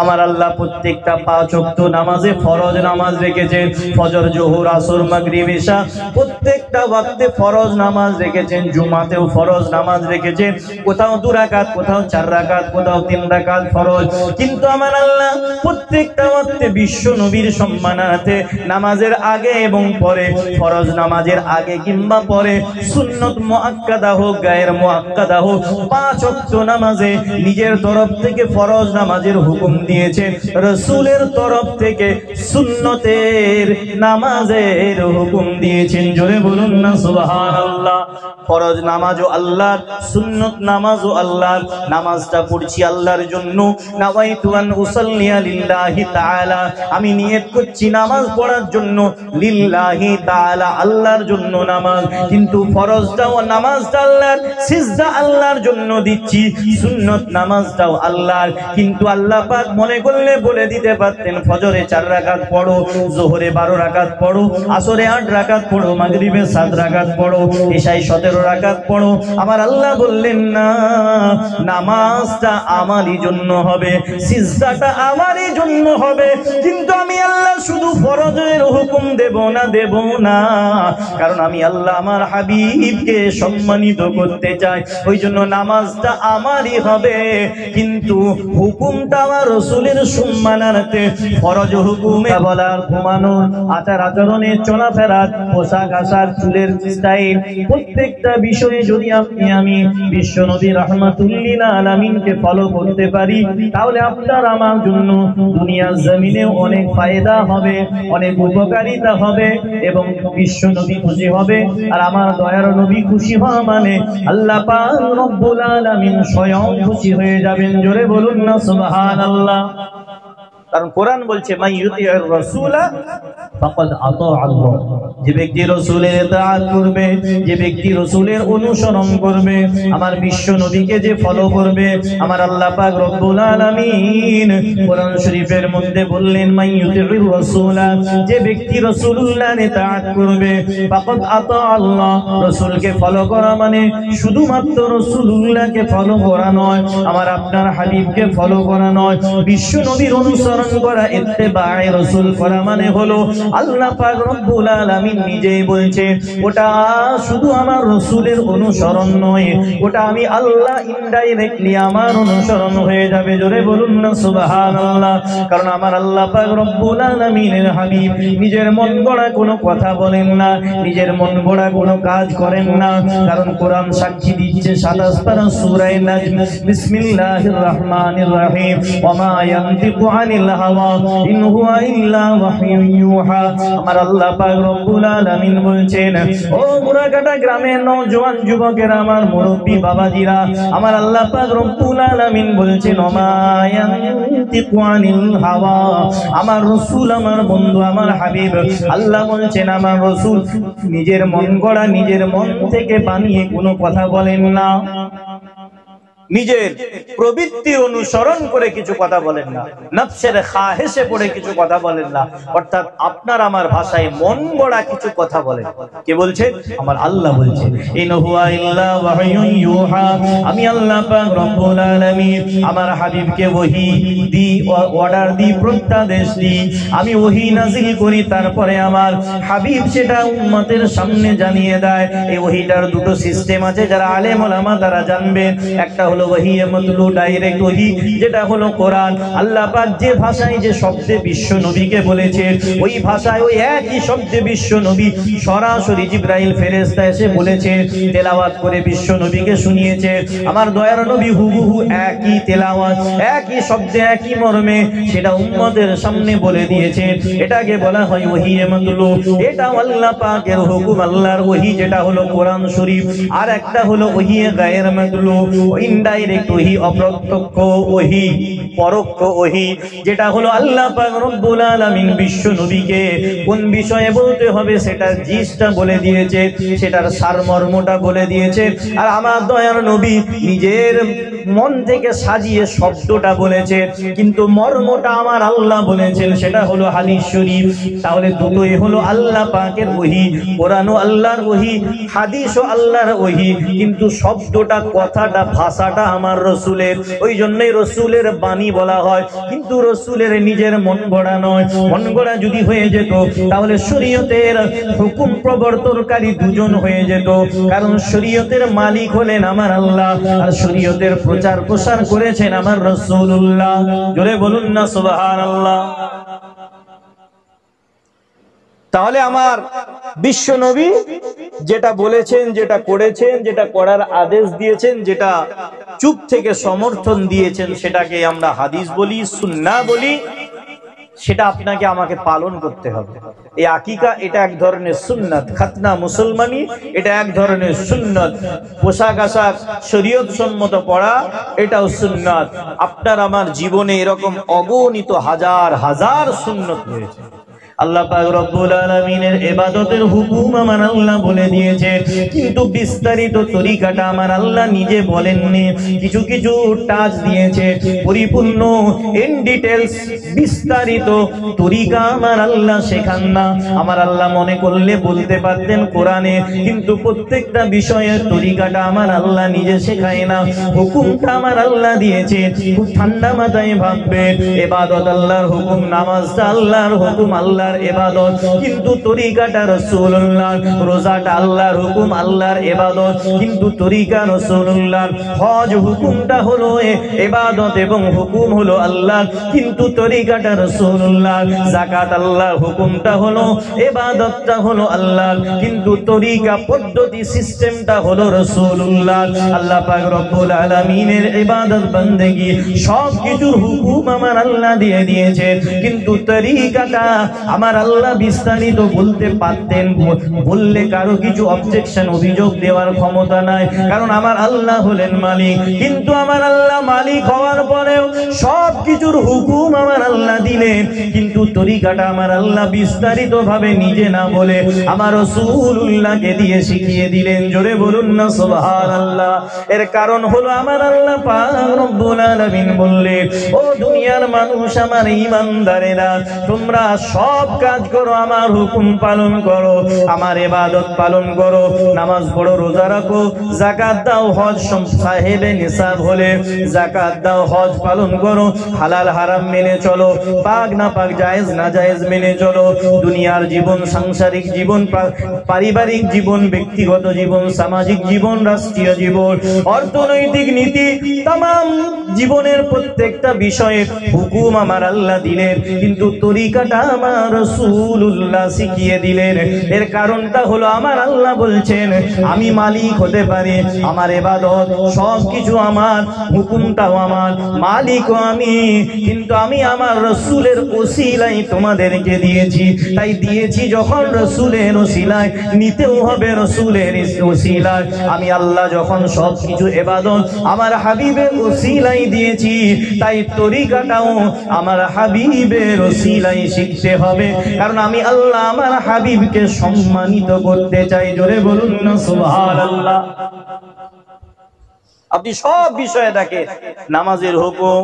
আমার আল্লাহ প্রত্যেকটা 5 ওয়াক্ত নামাজে ফরজ নামাজ রেখেছেন। ফজর, জোহর, আসর, মাগরিব, ইশা প্রত্যেকটা ওয়াক্তে ফরজ নামাজ রেখেছেন। জুমাতেও ফরজ নামাজ রেখেছেন, কোথাও 2 রাকাত, কোথাও 4 রাকাত, কোথাও 3 রাকাত ফরজ। কিন্তু আমার আল্লাহ প্রত্যেকটা ওয়াক্তে বিশ্ব নবীর সম্মানার্থে নামাজের আগে এবং পরে, ফরজ নামাজের আগে কিংবা পরে, সুন্নত মুআক্কাদা হোক গায়ের মুআক্কাদা হোক, 5 ওয়াক্ত নামাজে নিজের তরফ থেকে ফরজ নামাজের হুকুম দিয়েছেন, রাসূলের তরফ থেকে সুন্নতের নামাজের হুকুম দিয়েছেন। জোরে বলুন না সুবহানাল্লাহ। ফরজ নামাজও আল্লাহর, সুন্নত নামাজও আল্লাহর। নামাজটা পড়ছি আল্লাহর জন্য, নাওয়াইতু আন উসাল্লিয়া লিল্লাহি তাআলা, আমি নিয়ত করছি নামাজ পড়ার জন্য, লিল্লাহি তাআলা আল্লাহর জন্য নামাজ। কিন্তু ফরজটাও নামাজটা আল্লাহর, সিজদা আল্লাহর জন্য দিচ্ছি, সুন্নত নামাজটাও আল্লাহর। কিন্তু আল্লাহ পাক মনে করলে বলে দিতে পারতেন ফজরে 4 রাকাত পড়ো, যোহরে 12 রাকাত পড়ো, আসরে 8 রাকাত পড়ো, মাগরিবে 7 রাকাত পড়ো, ইশায় 17 রাকাত পড়ো। আমার আল্লাহ বললেন না, নামাজটা আমারই জন্য হবে, সিজদাটা আমারই জন্য হবে। কিন্তু আমি আল্লাহ শুধু ফরজের হুকুম দেব না, কারণ আমি আল্লাহ আমার হাবিবকে সম্মানিত করতে চাই। ওই জন্য নামাজটা আমারই হবে, কিন্তু হুকুমটা আমার রাসূলের সম্মানার্থে। ফরজ হুকুমে বলার, ঘুমানো, আচার আচরণে, চলাফেরা, পোশাক আশাক, চুলের স্টাইল, প্রত্যেকটা বিষয়ে যদি আমি বিশ্ব নবী রাহমাতুল লিল আলামিনকে ফলো করতে পারি, তাহলে আপনার আমার জন্য দুনিয়ার জমিনে অনেক ফায়দা হবে, অনেক উপকারিতা হবে এবং বিশ্ব নবী খুশি হবে। আর আমার দয়ার নবী খুশি হওয়া মানে আল্লাহ পাক রব্বুল আলামিন স্বয়ং খুশি হয়ে যাবেন। জোরে বলুন না সুবহানাল্লাহ। কারণ কোরআন বলছে মান ইউতিউর রাসূলা ফাকাদ আতা আল্লাহ, যে ব্যক্তি রাসূলের ইতাআত করবে, যে ব্যক্তি রাসূলের অনুসরণ করবে, আমার বিশ্ব নবীকে যে ফলো করবে, আমার আল্লাহ পাক রব্বুল আলামিন কোরআন শরীফের মধ্যে বললেন মান ইউতিউর রাসূলা, যে ব্যক্তি রাসূলুল্লাহর ইতাআত করবে, ফাকাদ আতা আল্লাহ, রাসূলকে ফলো করা মানে শুধুমাত্র রাসূলুল্লাহকে ফলো করা নয়, আমার আপনার হাবিবকে ফলো করা নয়, বিশ্ব নবীর অনুসরণ করা, ইত্তেবায়ে রাসূল করা মানে হলো আল্লাহ পাক রব্বুল আলামিন নিজেই বলছেন ওটা শুধু আমার রাসূলের অনুসরণ নয়, ওটা আমি আল্লাহ ইনডাইরেক্টলি আমার অনুসরণ হয়ে যাবে। জোরে বলুন না সুবহানাল্লাহ। কারণ আমার আল্লাহ পাক রব্বুল আলামিনের হাবিব নিজের মন গড়া কোনো কথা বলেন না, নিজের মন গড়া কোনো কাজ করেন না। কারণ কোরআন সাক্ষী দিচ্ছে 27 পারা সূরা নাজম, বিসমিল্লাহির রহমানির রহিম, ওয়া মা ইয়ানতিকু আনিল হাওয়া ইন হুয়া ইল্লা ওয়াহয়ুন ইউহা। আমার আল্লাহ পাক রব্বুল আলামিন বলছেন, ও মুরাকাটা গ্রামের নওজোয়ান যুবকেরা, আমার মুরব্বি বাবাজিরা, আমার আল্লাহ পাক রব্বুল আলামিন বলছেন ওয়া মা ইয়ানতিকু আনিল হাওয়া, আমার রাসূল, আমার বন্ধু, আমার হাবিব, আল্লাহ বলছেন আমার রাসূল নিজের মন গড়া, নিজের মন থেকে বানিয়ে কোনো কথা বলেন না, নিজের প্রবৃত্তি অনুসরণ করে কিছু কথা বলেন না, নফসের খাহেশে পড়ে কিছু কথা বলেন না, অর্থাৎ আপনার আমার ভাষায় মন গড়া কিছু কথা বলেন। কে বলছে? আমার আল্লাহ বলছে ইন হুয়া ইল্লা ওয়াহয়ুন ইউহা, আমি আল্লাহ পাক রব্বুল আলামিন আমার হাবিবকে ওহী দি, অর্ডার দি, প্রত্যাদেশ দি, আমি ওহী নাযিল করি, তারপরে আমার হাবিব সেটা উম্মতের সামনে জানিয়ে দেয়। এই ওহীটার দুটো সিস্টেম আছে, যারা আলেম ওলামা তারা জানবেন। একটা হলো ওহী মাতলু, ডাইরেক্ট ওহী, যেটা হলো কোরআন। আল্লাহ পাক যে ভাষায় যে শব্দে বিশ্ব নবীকে বলেছে, ওই ভাষায় ওই একই শব্দে বিশ্ব নবী সরাসরি জিবরাইল ফেরেশতা এসে বলেছে, তেলাওয়াত করে বিশ্ব নবীকে শুনিয়েছে। আমার দয়ার নবী হুবহু একই তেলাওয়াত, একই শব্দে, একই মর্মে সেটা উম্মতের সামনে বলে দিয়েছে। এটাকে বলা হয় ওহী মাতলু। এটা আল্লাহ পাকের হুকুম, আল্লাহর ওহী, যেটা হলো কোরআন শরীফ। আর একটা হলো ওহী গায়র মাতলু, ইনডাইরেক্ট ওহী, অপ্রত্যক্ষ ওহী, পরোক্ষ ওহী, যেটা হলো আল্লাহ পাক রব্বুল আলামিন বিশ্ব নবীকে কোন বিষয়ে বলতে হবে সেটা জিসটা বলে দিয়েছে, সেটার সারমর্মটা বলে দিয়েছে। আর আমার দয়ার নবী নিজের মন থেকে সাজিয়ে শব্দটা বলেছে। কিন্তু মর্মটা আমার আল্লাহ বলেছেন সেটা হলো হাদিস শরীফ। তাহলে দুটোই হলো আল্লাহ পাকের ওহী, কোরআনও আল্লাহর ওহী, হাদিসও আল্লাহর ওহী, কিন্তু শব্দটা, কথাটা, ভাষাটা আমার রসুলের। ওই জন্যই রসুলের বাণী বলা হয়, কিন্তু রসুলের নিজের মন গড়া নয়। মন গড়া যদি হয়ে যেত তাহলে শরীয়তের হুকুম প্রবর্তনকারী দুজন হয়ে যেত, কারণ শরীয়তের মালিক হলেন আমার আল্লাহ, আর শরীয়তের প্রচার প্রসার করেছেন আমার রাসূলুল্লাহ। জোরে বলুন না সুবহানাল্লাহ। তাহলে আমার বিশ্ব নবী যেটা বলেছেন, যেটা করেছেন, যেটা করার আদেশ দিয়েছেন, যেটা চুপ থেকে সমর্থন দিয়েছেন, সেটাকে আমরা হাদিস বলি, সুন্নাহ বলি। সেটা আপনাকে আমাকে পালন করতে হবে। এই আকিকা এটা এক ধরনের সুন্নাত, খাতনা মুসলমানি এটা এক ধরনের সুন্নাত, পোশাক আশাক শরীয়ত সম্মত পড়া এটাও সুন্নাত। আপনার আমার জীবনে এরকম অগণিত হাজার হাজার সুন্নত রয়েছে। আল্লাহ পাক রব্বুল আলামিনের ইবাদতের হুকুম আমার আল্লাহ বলে দিয়েছে, কিন্তু বিস্তারিত তরিকাটা আমার আল্লাহ নিজে বলেননি। কিছু কিছু টাচ দিয়েছে, পরিপূর্ণ ইন ডিটেইলস বিস্তারিত তরিকা আমার আল্লাহ শেখান না। আমার আল্লাহ মনে করলে বলতে পারতেন কোরআনে, কিন্তু প্রত্যেকটা বিষয়ের তরিকাটা আমার আল্লাহ নিজে শেখায় না। হুকুমটা আমার আল্লাহ দিয়েছে, খুব ঠান্ডা মাথায় ভাববেন। ইবাদত আল্লাহর হুকুম, নামাজটা আল্লাহর হুকুম, আল্লাহর ইবাদত, কিন্তু তরিকাটা রাসূলুল্লাহ। রোজাটা আল্লাহর হুকুম, আল্লাহর ইবাদত, কিন্তু তরিকা রাসূলুল্লাহ। হজ হুকুমটা হলো ইবাদত এবং হুকুম হলো আল্লাহ, কিন্তু তরিকাটা রাসূলুল্লাহ। যাকাত আল্লাহর হুকুমটা হলো, ইবাদতটা হলো আল্লাহ, কিন্তু তরিকা পদ্ধতি সিস্টেমটা হলো রাসূলুল্লাহ। আল্লাহ পাক রব্বুল আলামিনের ইবাদত বান্দেগী সবকিছুর হুকুম আমার আল্লাহ দিয়ে দিয়েছে, কিন্তু তরিকাটা আমার আল্লাহ বিস্তারিত বলতে পারতেন। বললে কারো কিছু অবজেকশন, অভিযোগ দেওয়ার ক্ষমতা নাই, কারণ আমার আল্লাহ হলেন মালিক। কিন্তু আমার আল্লাহ মালিক হওয়ার পরেও সব কিছুর হুকুম আমার আল্লাহ দিলেন, কিন্তু তরিকাটা আমার আল্লাহ বিস্তারিত ভাবে নিজে না বলে আমার রাসূলুল্লাহকে দিয়ে শিখিয়ে দিলেন। জোরে বলুন না সুবহানাল্লাহ। এর কারণ হলো আমার আল্লাহ পাক রব্বুল আলামিন বললেন, ও দুনিয়ার মানুষ, আমার ঈমানদারেরা, তোমরা সব কাজ করো, আমার হুকুম পালন করো, আমার ইবাদত পালন করো, নামাজ পড়ো, রোজা রাখো, যাকাত দাও, হজ সাহেবে নিসাব হলে যাকাত দাও, হজ পালন করো, হালাল হারাম মেনে চলো, পাক না পাক, জায়েজ না জায়েজ মেনে চলো। দুনিয়ার জীবন, সাংসারিক জীবন, পারিবারিক জীবন, ব্যক্তিগত জীবন, সামাজিক জীবন, রাষ্ট্রীয় জীবন, অর্থনৈতিক নীতি, तमाम জীবনের প্রত্যেকটা বিষয়ে হুকুম আমার আল্লাহ দিলেন, কিন্তু তরিকাটা আমার রাসূলুল্লাহ শিখিয়ে দিলেন। এর কারণটা হলো আমার আল্লাহ বলছেন, আমি মালিক হতে পারি, আমার ইবাদত সবকিছু আমার, হুকুমটাও আমার, মালিকও আমি, কিন্তু আমি আমার রাসূলের ওসিলায় তোমাদেরকে দিয়েছি। তাই দিয়েছি যখন রাসূলের ওসিলায়, নিতেও হবে রাসূলের ওসিলায়। আমি আল্লাহ যখন সবকিছু ইবাদত আমার হাবিবের ওসিলায় দিয়েছি, তাই তরিকাটাও আমার হাবিবের ওসিলায় শিখতে হবে, কারণ আমি আল্লাহ আমার হাবিবকে সম্মানিত করতে চাই। জোরে বলুন না সুবহানাল্লাহ। আপনি সব বিষয়ে দেখে নামাজের হুকুম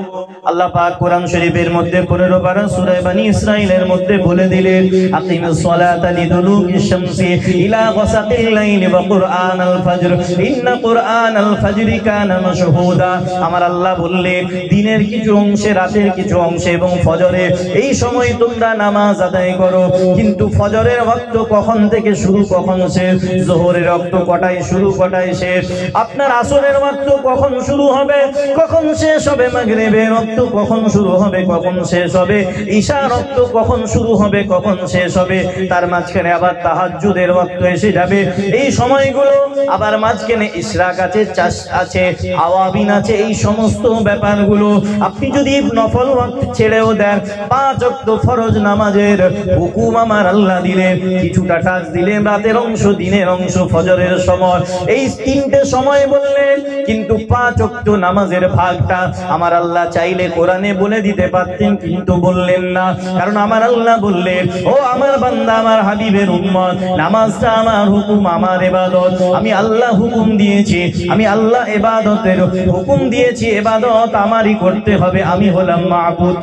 আল্লাহ পাক কোরআন শরীফের মধ্যে 15 পারা সূরা বনী ইসরাঈলের মধ্যে বলে দিলেন, আকিমিস সালাতা লিদুলুকিশ শামসি ইলা গাসাকিল লাইলি ওয়া কুরআনাল ফাজর ইন্না কুরআনাল ফাজরি কানা মাশহুদা। আমার আল্লাহ বললেন, দিনের কিছু অংশে, রাতের কিছু অংশে এবং ফজরে এই সময় তোমরা নামাজ আদায় করো, কিন্তু ফজরের ওয়াক্ত কখন থেকে শুরু কখন শেষ, যোহরের ওয়াক্ত কটায় শুরু কটায় শেষ, আপনার আসরের ওয়াক্ত কখন শুরু হবে কখন শেষ হবে, মাগরিবের ওয়াক্ত কখন শুরু হবে কখন শেষ হবে, ইশার ওয়াক্ত কখন শুরু হবে কখন শেষ হবে, তার মাঝখানে আবার তাহাজ্জুদের ওয়াক্ত এসে যাবে। এই সময়গুলো আবার মাঝখানে ইশরাক আছে, চাষ আছে, আওয়াবিন আছে, এই সমস্ত ব্যাপারগুলো আপনি যদি নফল ওয়াক্ত ছেড়েও দেন, 5 ওয়াক্ত ফরজ নামাজের হুকুম আমার আল্লাহ দিলেন, কিছুটা টাচ দিলেন রাতের অংশ, দিনের অংশ, ফজরের সময়, এই তিনটে সময় বললেন। কিন্তু কিন্তু 5 ওয়াক্ত নামাজের ভাগটা আমার আল্লাহ চাইলে কোরআনে বলে দিতে পারতেন, কিন্তু বললেন না। কারণ আমার আল্লাহ বললেন, ও আমার বান্দা, আমার হাবিবের উম্মত, নামাজটা আমার হুকুম, আমার ইবাদত। আমি আল্লাহ হুকুম দিয়েছি, আমি আল্লাহ ইবাদতের হুকুম দিয়েছি, ইবাদত আমারই করতে হবে। আমি হলাম মাবুদ,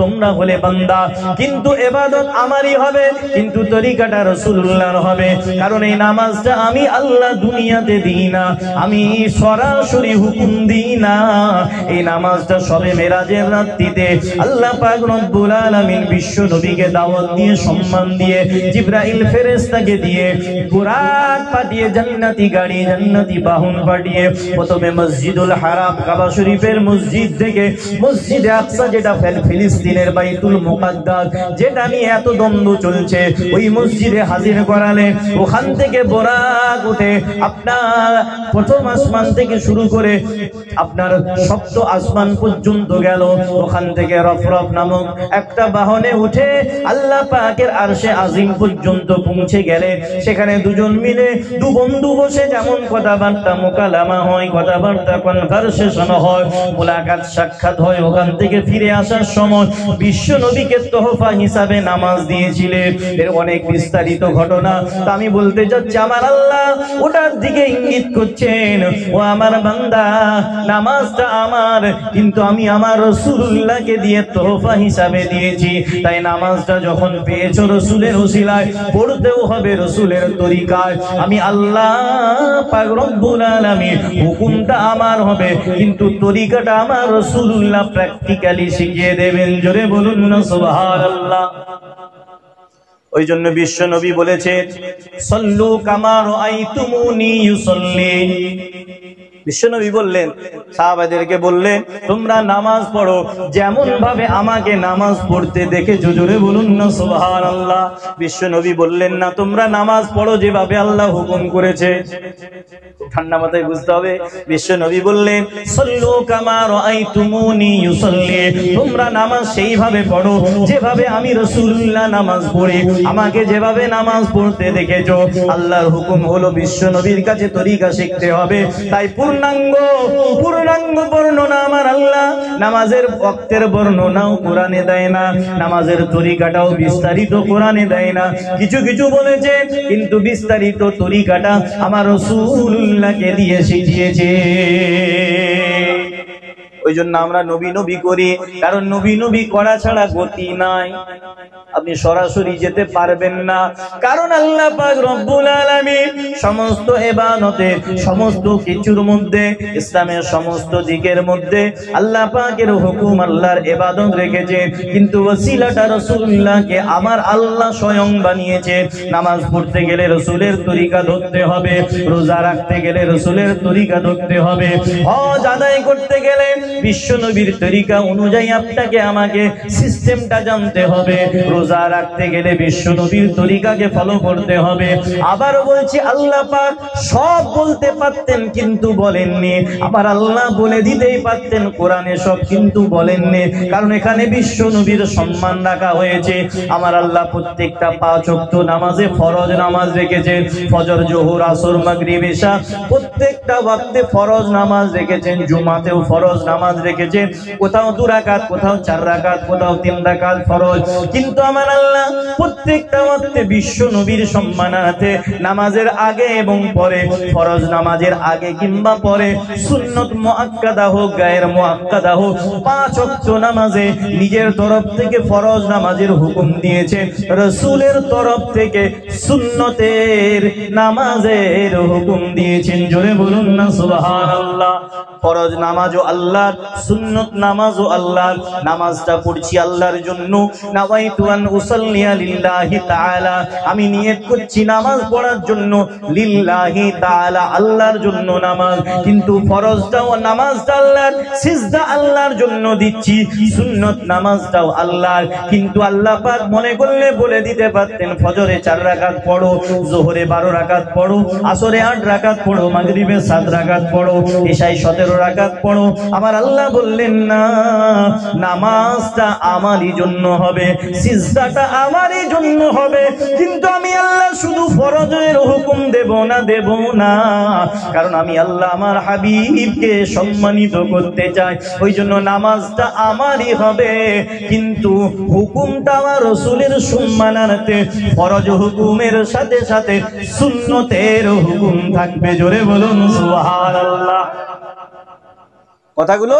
তোমরা হলে বান্দা, কিন্তু ইবাদত আমারই হবে, কিন্তু তরিকাটা রাসূলুল্লাহর হবে। কারণ এই নামাজটা আমি আল্লাহ দুনিয়াতে দিই না, আমি সরাসরি হুকুম দিই না। এই নামাজটা সবে মেরাজের রাত্রিতে আল্লাহ পাক রব্বুল আলামিন বিশ্ব নবীকে দাওয়াত দিয়ে, সম্মান দিয়ে, জিবরাইল ফেরেশতাকে দিয়ে, বুরাক পাঠিয়ে, জান্নাতি গাড়ি, জান্নাতি বাহন পাঠিয়ে প্রথমে মসজিদুল হারাম, কাবা শরীফের মসজিদ থেকে মসজিদে আকসা, যেটা ফিলিস্তিনের বাইতুল মুকাদ্দাস, যেটা নিয়ে এত দ্বন্দ্ব চলছে, ওই মসজিদে হাজির করালে ওখান থেকে বোরাক উঠে আপনার প্রথম আসমান থেকে শুরু করে আপনার সপ্ত আসমান পর্যন্ত গেল। ওখান থেকে রফরফ নামক একটা বাহনে উঠে আল্লাহ পাকের আরশে আজিম পর্যন্ত পৌঁছে গেলে সেখানে দুজন মিলে, দু বন্ধু বসে যেমন কথাবার্তা মোকালামা হয়, কথাবার্তা কনভারসেশন হয়, মুলাকাত সাক্ষাৎ হয়, ওখান থেকে ফিরে আসার সময় বিশ্ব নবীকে তোহফা হিসাবে নামাজ দিয়েছিলেন। এর অনেক বিস্তারিত ঘটনা, তা আমি বলতে যাচ্ছি, আমার আল্লাহ ওটার দিকে ইঙ্গিত করছেন, ও আমার বান্দা, নামাজটা আমার, কিন্তু আমি আমার রাসূলুল্লাহকে দিয়ে তোহফা হিসাবে দিয়েছি। তাই নামাজটা যখন পেয়েছো রাসূলের ওসিলায়, পড়তেও হবে রাসূলের তরিকায়। আমি আল্লাহ পাক রব্বুল আলামিন, হুকুমটা আমার হবে, কিন্তু তরিকাটা আমার রাসূলুল্লাহ প্র্যাকটিক্যালি শিখিয়ে দেবেন। জোরে বলুন না সুবহানাল্লাহ। ওই জন্য বিশ্ব নবী বলেছে, সল্লু কামা রাআইতুমুনি ইউসাল্লি। বিশ্বনবী বললেন, সাহাবাদেরকে বললেন, তোমরা নামাজ পড়ো যেমন ভাবে আমাকে নামাজ পড়তে দেখেছো। জোরে বলুন না সুবহানাল্লাহ। বিশ্বনবী বললেন না, তোমরা নামাজ পড়ো যেভাবে আল্লাহ হুকুম করেছে। ঠান্ডা মাথায় বুঝতে হবে। বিশ্বনবী বললেন, সল্লু কামা রাআইতুমুনি ইউসাল্লি, তোমরা নামাজ সেইভাবে পড়ো যেভাবে আমি রাসূলুল্লাহ নামাজ পড়ি, আমাকে যেভাবে নামাজ পড়তে দেখেছো। আল্লাহর হুকুম হলো বিশ্বনবীর কাছে তরিকা শিখতে হবে। তাই পূর্ণাঙ্গ বর্ণনা আমার আল্লাহ নামাজের ওয়াক্তের বর্ণনাও কোরআনে দেয় না, নামাজের তরিকাটাও বিস্তারিত কোরআনে দেয় না। কিছু কিছু বলেছে, কিন্তু বিস্তারিত তরিকাটা আমার রাসূলুল্লাহকে দিয়ে শিখিয়েছে। ওই জন্য আমরা নবী করি, কারণ নবী করা ছাড়া গতি নাই। আপনি সরাসরি যেতে পারবেন না, কারণ আল্লাহ পাক রব্বুল আলামিন সমস্ত ইবাদতে, সমস্ত কিছুর মধ্যে, ইসলামের সমস্ত দিকের মধ্যে আল্লাহ পাকের হুকুম, আল্লাহর ইবাদত রেখেছে, কিন্তু ওসিলাটা রাসূলুল্লাহকে আমার আল্লাহ স্বয়ং বানিয়েছে। নামাজ পড়তে গেলে রাসূলের তরিকা ধরতে হবে, রোজা রাখতে গেলে রাসূলের তরিকা ধরতে হবে, হজ আদায় করতে গেলে বিশ্ব নবীর তরিকা অনুযায়ী আপনাকে আমাকে সিস্টেমটা জানতে হবে, রোজা রাখতে গেলে বিশ্ব নবীর তরিকাকে ফলো করতে হবে। আবার বলছি, আল্লাহ পাক সব বলতে পারতেন কিন্তু বলেননি, আবার আল্লাহ বলে দিতেই পারতেন কোরআনে সব, কিন্তু বলেননি, কারণ এখানে বিশ্ব নবীর সম্মান রাখা হয়েছে। আমার আল্লাহ প্রত্যেকটা 5 ওয়াক্ত নামাজে ফরজ নামাজ রেখেছেন, ফজর, জোহর, আসর, মাগরিব, ইশা, প্রত্যেকটা ওয়াক্তে ফরজ নামাজ রেখেছেন। জুমাতেও ফরজ নামাজ রেখেছেন, কোথাও 2 রাকাত, কোথাও 4 রাকাত, কোথাও 3 রাকাত ফরজ। কিন্তু আমার আল্লাহ প্রত্যেকটা ওয়াক্তে বিশ্ব নবীর সম্মানার্থে নামাজের আগে এবং পরে, ফরজ নামাজের আগে কিংবা পরে, সুন্নত মুআক্কাদা হোক, গায়ের মুআক্কাদা হোক, 5 ওয়াক্ত নামাজে নিজের তরফ থেকে ফরজ নামাজের হুকুম দিয়েছে, রাসূলের তরফ থেকে সুন্নতের নামাজের হুকুম দিয়েছেন। জোরে বলুন না সুবহানাল্লাহ। ফরজ নামাজও আল্লাহর, সুন্নত নামাজও আল্লাহর। নামাজটা পড়ছি আল্লাহর জন্য, নাওয়াইতু আন উসাল্লিয়া লিল্লাহি তাআলা, আমি নিয়ত করছি নামাজ পড়ার জন্য, লিল্লাহি তাআলা, আল্লাহর জন্য নামাজ। কিন্তু ফরজটাও নামাজটা আল্লাহর, সিজদা আল্লাহর জন্য দিচ্ছি, সুন্নত নামাজটাও আল্লাহর। কিন্তু আল্লাহ পাক মনে করলে বলে দিতে পারতেন, ফজরে 4 রাকাত পড়ো, যোহরে 12 রাকাত পড়ো, আসরে 8 রাকাত পড়ো, মাগরিবে 7 রাকাত পড়ো, ইশায় 17 রাকাত পড়ো। আমার আল্লাহ বললেন না, নামাজটা আমারই জন্য হবে, সিজদাটা আমারই জন্য হবে, কিন্তু আমি আল্লাহ শুধু ফরজের হুকুম দেব না, কারণ আমি আল্লাহ আমার হাবিবকে সম্মানিত করতে চাই। ওই জন্য নামাজটা আমারই হবে, কিন্তু হুকুমটা আমার রাসূলের সম্মানার্থে ফরজ হুকুমের সাথে সাথে সুন্নতের হুকুম থাকবে। জোরে বলুন সুবহানাল্লাহ। কথাগুলো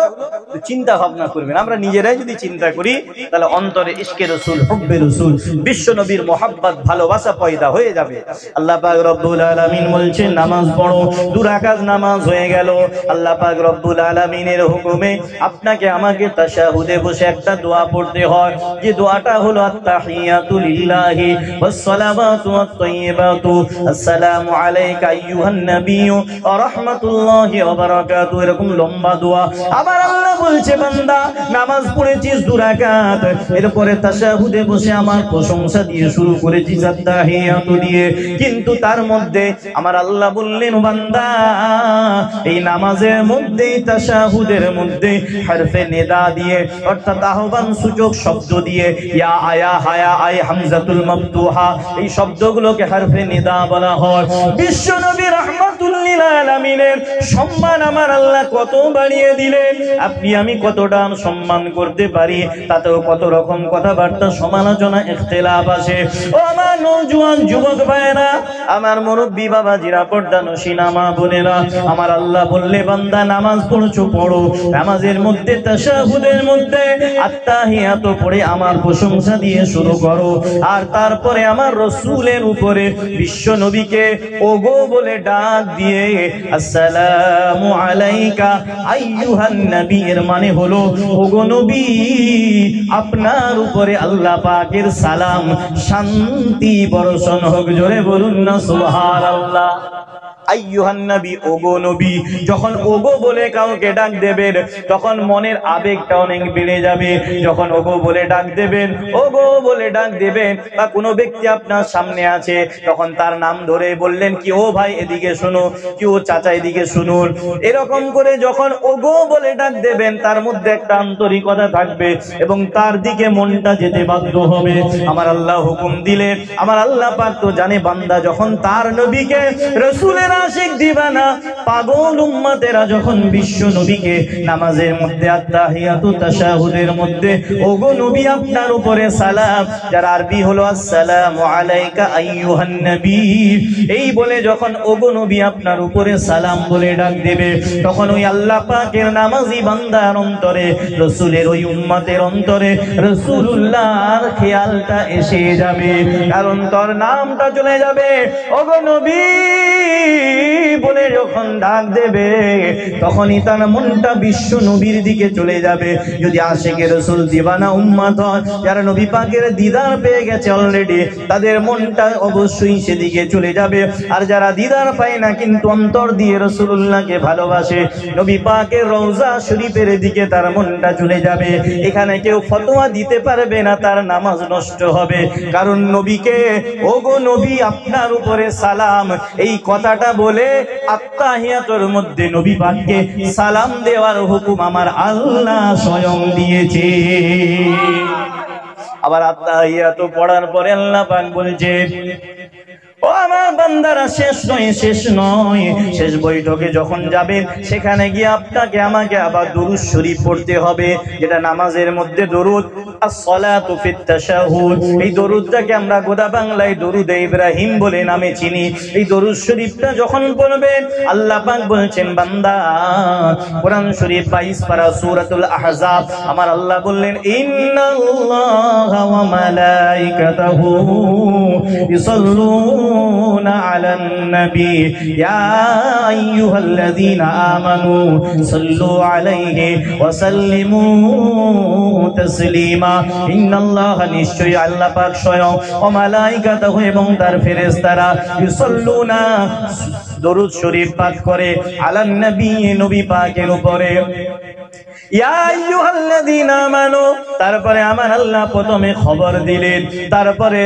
চিন্তা ভাবনা করবেন। আমরা নিজেরাই যদি চিন্তা করি তাহলে অন্তরে ইশকে রাসূল, হুব্বে রাসূল, বিশ্ব নবীর মোহাব্বত, ভালোবাসা পয়দা হয়ে যাবে। আল্লাহ পাক রব্বুল আলামিন বলছেন নামাজ পড়ো। 2 রাকাত নামাজ হয়ে গেল। আল্লাহ পাক রব্বুল আলামিনের হুকুমে আপনাকে আমাকে তাশাহুদে বসে একটা দোয়া পড়তে হয়, যে দোয়াটা হলো আত-তাহিয়াতু লিল্লাহি ওয়াস সালাওয়াতু ওয়াত-তাইয়্যিবাতু আসসালামু আলাইকা আইয়ুহান নাবিয়্যু ওয়া রাহমাতুল্লাহি ওয়া বারাকাতুহু। এরকম লম্বা দোয়া। আবার আল্লাহ বলছে বান্দা নামাজ পড়েছিস 2 রাকাত, এরপরে তাশাহুদে বসে আমার প্রশংসা দিয়ে শুরু করেছিস আত-তাহিয়াতু দিয়ে, কিন্তু তার মধ্যে আমার আল্লাহ বললেন বান্দা এই নামাজের মধ্যে তাশাহুদের মধ্যে হরফে নিদা দিয়ে অর্থাৎ আহ্বান সূচক শব্দ দিয়ে ইয়া আয়া হায়া আই হামজাতুল মাফতুহা, এই শব্দগুলোকে হরফে নিদা বলা হয়। বিশ্ব নবী রাহমাতুল লিল আলামিনের সম্মান আমার আল্লাহ কত বাড়িয়ে দিলেন। আপনি আমি কতটা সম্মান করতে পারি, তাতেও কত রকম কথাবার্তা সমালোচনা ইখতিলাফ আসে। ও আমার নওজোয়ান যুবক ভাইরা, আমার মুরব্বি বাবাজিরা, পর্দানশীনা মা বোনেরা, আমার আল্লাহ বললে বান্দা নামাজ পড়ছো পড়ো, নামাজের মধ্যে তাশাহুদের মধ্যে আত-তাহিয়াতু পড়ে আমার প্রশংসা দিয়ে শুরু করো, আর তারপরে আমার রাসূলের উপরে বিশ্ব নবীকে ওগো বলে ডাক দিয়ে আসসালামু আলাইকা আইয়ুহান নবী, এর মানে হলো ওগো নবী আপনার উপরে আল্লাহ পাকের সালাম শান্তি বর্ষণ হোক। জোরে বলুন না সুবহানাল্লাহ। আইয়ুহান নবী, ওগো নবী। যখন ওগো বলে কাউকে ডাক দেবেন তখন মনের আবেগটা অনেক বেড়ে যাবে। যখন ওগো বলে ডাক দেবেন, ওগো বলে ডাক দেবেন, বা কোনো ব্যক্তি আপনার সামনে আছে তখন তার নাম ধরে বললেন কি ও ভাই এদিকে শোনো, কি ও চাচা এদিকে শুনুন, এরকম করে যখন ওগো বলে ডাক দেবেন তার মধ্যে একটা আন্তরিকতা থাকবে এবং তার দিকে মনটা যেতে বাধ্য হবে। আমার আল্লাহ হুকুম দিলে আমার আল্লাহ পাক তো জানে বান্দা যখন তার নবীকে রাসূলের আশিক দিবানা পাগল উম্মতেরা যখন বিশ্ব নবীকে নামাজের মধ্যে আত-তাহিয়াতু তাশাহুদের মধ্যে ওগো নবী আপনার উপরে সালাম, যার আরবি হলো আসসালামু আলাইকা আইয়ুহান নবী, এই বলে যখন ওগো নবী আপনার উপরে সালাম বলে ডাক দেবে তখন ওই আল্লাহ পাকের নামাজি বান্দার অন্তরে, রাসূলের ওই উম্মতের অন্তরে রাসূলুল্লাহর খেয়ালটা এসে যাবে, কারণ তোর নামটা চলে যাবে। ওগো নবী বলে যখন ডাক দেবে তখনই তার মনটা বিশ্ব নবীর দিকে চলে যাবে। যদি আশিকে রাসূল দিবানা উম্মত হয়, যারা নবী পাকের দিদার পেয়ে গেছে অলরেডি, তাদের মনটা অবশ্যই সেদিকে চলে যাবে। আর যারা দিদার পায় না কিন্তু অন্তর দিয়ে রাসূলুল্লাহকে ভালোবাসে, নবী পাকের রওজা শরীফের দিকে তার মনটা চলে যাবে। এখানে কেউ ফতোয়া দিতে পারবে না তার নামাজ নষ্ট হবে, কারণ নবীকে ওগো নবী আপনার উপরে সালাম এই কথাটা বলে আত-তাহিয়াতুর মধ্যে নবী পাককে সালাম দেওয়ার হুকুম আমার আল্লাহ স্বয়ং দিয়েছে। আবার আত-তাহিয়াতু পড়ার পরে আল্লাহ পাক বলছে ও আমার বান্দারা শেষ নয়, শেষ বৈঠকে যখন যাবেন সেখানে গিয়ে আপনাকে আমাকে আবার দুরূদ শরীফ পড়তে হবে, যেটা নামাজের মধ্যে দরুদ as-salatu fit tashahhud। এই দরুদটাকে আমরা গোদা বাংলায় দরুদে ইব্রাহিম বলে নামে চিনি। এই দরুদ শরীফটা যখন পড়বেন আল্লাহ পাক বলছেন বান্দা, কোরআন শরীফ 22 পারা সূরাতুল আহজাব, আমার আল্লাহ বললেন ইন্নাল্লাহা ওয়া মালাইকাতাহু ইউসাল্লুনা আলান নবী ইয়া আইয়ুহাল্লাযীনা আমানু সাল্লু আলাইহি ওয়া সাল্লিমু তাসলিমা। ইন্নাল্লাহা, নিশ্চয়ই আল্লাহ পাক স্বয়ং, ও মালাইকাতাহু এবং তার ফেরেশতারা, ইউসাল্লুনা দরুদ শরীফ পাঠ করে, আলান নবী নবী পাকের উপরে। ইয়া আইয়ুহাল্লাযীনা আমানু, তারপরে আমার আল্লাহ প্রথমে খবর দিলেন, তারপরে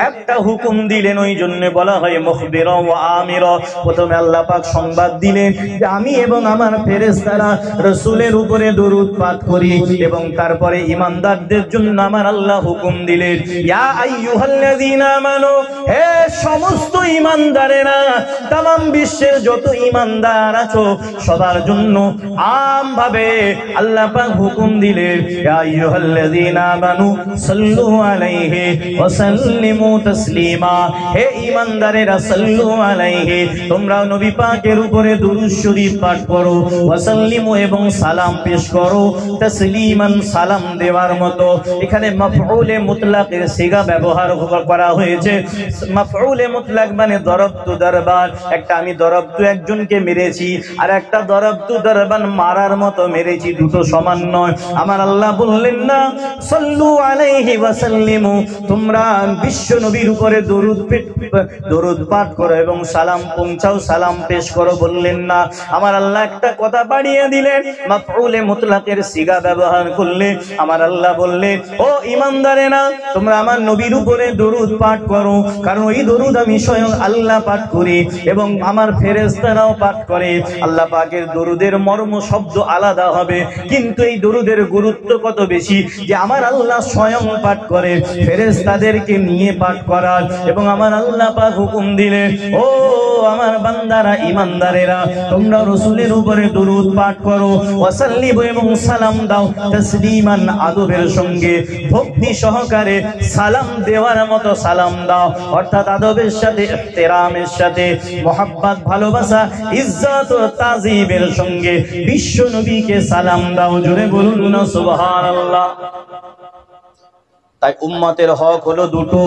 একটা হুকুম দিলেন। ওই জন্য বলা হয় মুখবিরা ওয়া আমিরা। প্রথমে আল্লাহ পাক সংবাদ দিলেন যে আমি এবং আমার ফেরেশতারা রাসূলের উপরে দরুদ পাঠ করি, এবং তারপরে ঈমানদারদের জন্য আমার আল্লাহ হুকুম দিলেন ইয়া আইয়ুহাল্লাযীনা আমানু, হে সমস্ত ঈমানদারেরা, तमाम বিশ্বের যত ঈমানদার আছো সবার জন্য আম ভাবে আল্লাহ পাক হুকুম দিলেন ইয়া আইয়ুহাল্লাযীনা আমানু সাল্লু আলাইহি ওয়া সাল্লিমু তাসলিমা। হে ঈমানদারেরা, সাল্লু আলাইহি, তোমরা নবী পাকের উপরে দুরূদ শরীফ পাঠ করো, ওয়া সাল্লিমু, এবং সালাম পেশ করো, তাসলিমান, সালাম দেওয়ার মতো। এখানে মাফউলে মুতলাকের সিগা ব্যবহার করা হয়েছে। মাফউলে মুতলাক মানে দরবতু দরবার, একটা আমি দরবতু একজনকে মেরেছি, আর একটা দরবতু দরবান মারার মতো মেরেছি, দুটো সমান নয়। আমার আল্লাহ বললেন না সাল্লু আলাইহি ওয়া সাল্লিমু, তোমরা বিশ্ব নবীর উপরে দরুদ পাঠ করো এবং সালাম পৌঁছাও, সালাম পেশ করো, বললেন না। আমার আল্লাহ একটা কথা বাড়িয়ে দিলেন, মাফউলে মুতলাকের সিগা ব্যবহার করলে আমার আল্লাহ বললেন ও ঈমানদারেরা, তোমরা আমার নবীর উপরে দরুদ পাঠ করো, কারণ ওই দরুদ আমি স্বয়ং আল্লাহ পাঠ করি এবং আমার ফেরেশতারাও পাঠ করে। আল্লাহ পাকের দরুদের মর্ম শব্দ আলাদা হবে, কিন্তু এই দরুদের গুরুত্ব কত বেশি যে আমার আল্লাহ স্বয়ং পাঠ করে, ফেরেশতাদেরকে নিয়ে পাঠ করার। এবং আমার আল্লাহ পাক হুকুম দিলেন ও আমার বান্দারা, ঈমানদারেরা, তোমরা রাসূলের উপরে দরুদ পাঠ করো, ওয়া সাল্লিমু, এবং সালাম দাও, তাসলিমান, আদবের সঙ্গে, ভক্তি সহকারে সালাম দেওয়ার মতো সালাম দাও, অর্থাৎ আদবের সাথে, ইহতিরামের সাথে, মোহাব্বত, ভালোবাসা, ইজ্জত ও তাজিমের সঙ্গে বিশ্ব নবীকে সালাম দাও। জোরে বলুন না সুবহানাল্লাহ। তাই উম্মতের হক হলো দুটো,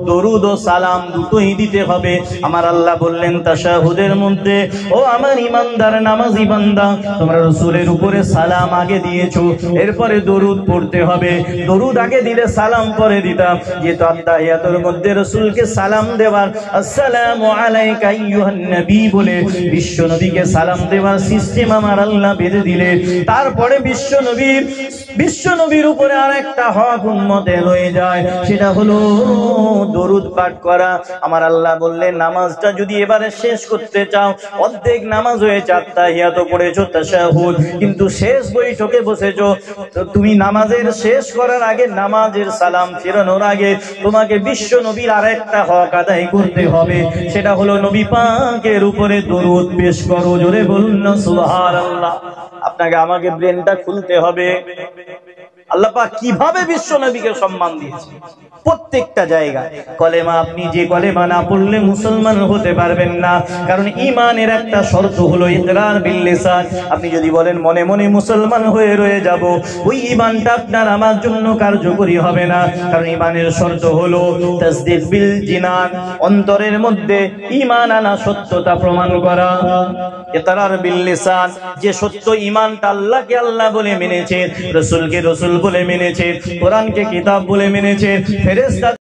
দরুদ ও সালাম দুটোই দিতে হবে। আমার আল্লাহ বললেন তাশাহুদের মধ্যে, ও আমার ঈমানদার নামাজি বান্দা, তোমরা রাসূলের উপরে সালাম আগে দিয়েছো, এরপরে দরুদ পড়তে হবে। দরুদ আগে দিলে সালাম পরে দিতাম, যেহেতু আত্তাহিয়াতুর মধ্যে রাসূলকে সালাম দেওয়ার, আসসালামু আলাইকা আইয়ুহান নবী বলে বিশ্ব নবীকে সালাম দেওয়ার সিস্টেম আমার আল্লাহ বেঁধে দিলেন। তারপরে বিশ্ব নবীর উপরে আরেকটা হক উম্মতের রয়েছে যায়, সেটা হলো দরুদ পাঠ করা। আমার আল্লাহ বললেন নামাজটা যদি এবারে শেষ করতে চাও, অর্ধেক নামাজ হয়েছে, আত্তাহিয়াত পড়েছো, তাশাহুদ, কিন্তু শেষ বৈঠকে বসেছো, তুমি নামাজের শেষ করার আগে, নামাজের সালাম ফেরানোর আগে তোমাকে বিশ্ব নবীর আরেকটা হক আদায় করতে হবে, সেটা হলো নবী পাকের উপরে দরুদ পেশ করো। জোরে বলুন না সুবহানাল্লাহ। আপনাকে আমাকে ব্রেনটা খুলতে হবে। আল্লাহ পাক কিভাবে বিশ্ব নবীকে সম্মান দিয়েছে প্রত্যেকটা জায়গায়। কলেমা, আপনি যে কলেমা না পড়লে মুসলমান হতে পারবেন না, কারণ ঈমানের একটা শর্ত হলো ইকরার বিল লিসান। আপনি যদি বলেন মনে মনে মুসলমান হয়ে রয়ে যাব, ওই ঈমানটা আপনার আমার জন্য কার্যকরী হবে না, কারণ ঈমানের শর্ত হলো তাসদীক বিল জিনান, অন্তরের মধ্যে ঈমান আনা, সত্যতা প্রমাণ করা। ইকরার বিল লিসান, যে সত্য ঈমানটা আল্লাহকে আল্লাহ বলে মেনেছে, রাসূলকে রাসূল বলে মেনেছে, কোরআনকে কিতাব বলে মেনেছে, ফেরেশতা